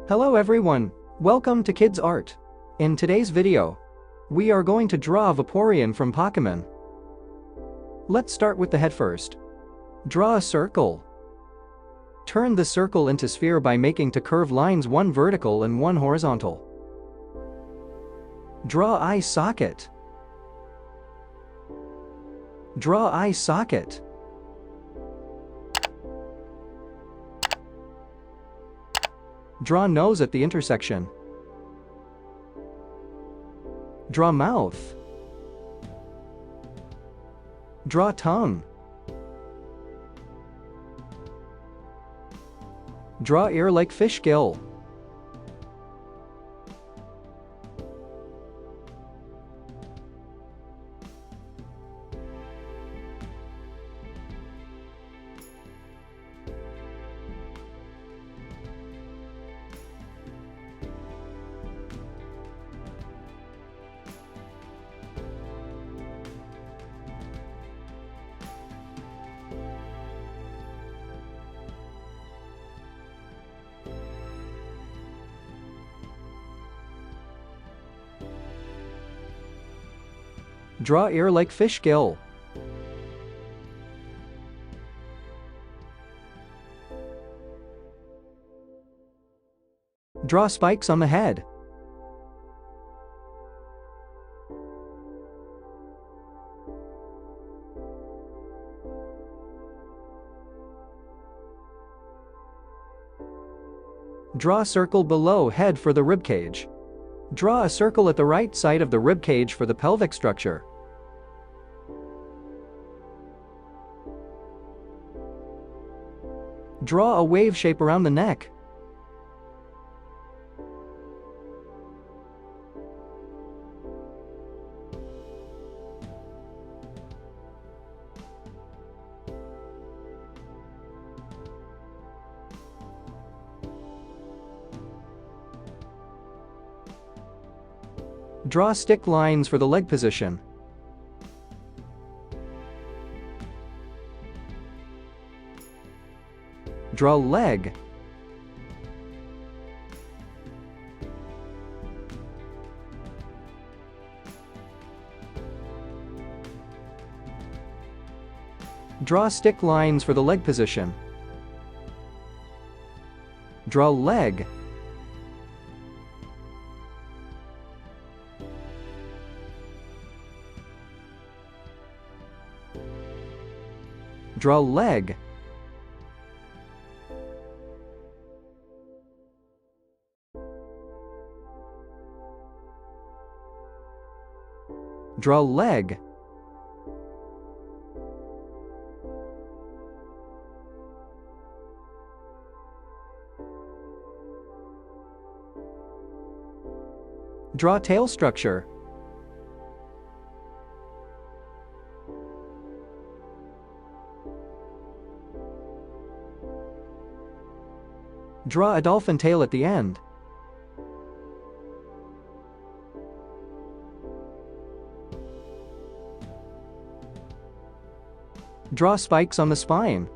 Hello everyone, welcome to Kidz Art. In today's video, we are going to draw Vaporeon from Pokemon. Let's start with the head first. Draw a circle. Turn the circle into sphere by making two curved lines, one vertical and one horizontal. Draw eye socket. Draw eye socket. Draw nose at the intersection. Draw mouth. Draw tongue. Draw ear like fish gill. Draw ear like fish gill. Draw spikes on the head. Draw a circle below head for the ribcage. Draw a circle at the right side of the ribcage for the pelvic structure. Draw a wave shape around the neck. Draw stick lines for the leg position. Draw leg. Draw stick lines for the leg position. Draw leg. Draw leg. Draw leg. Draw tail structure. Draw a dolphin tail at the end. Draw spikes on the spine.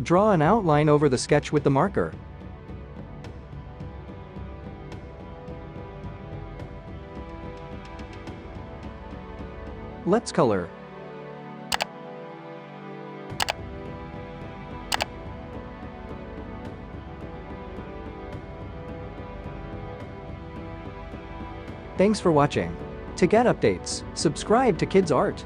Draw an outline over the sketch with the marker. Let's color. Thanks for watching. To get updates, subscribe to Kidz Art.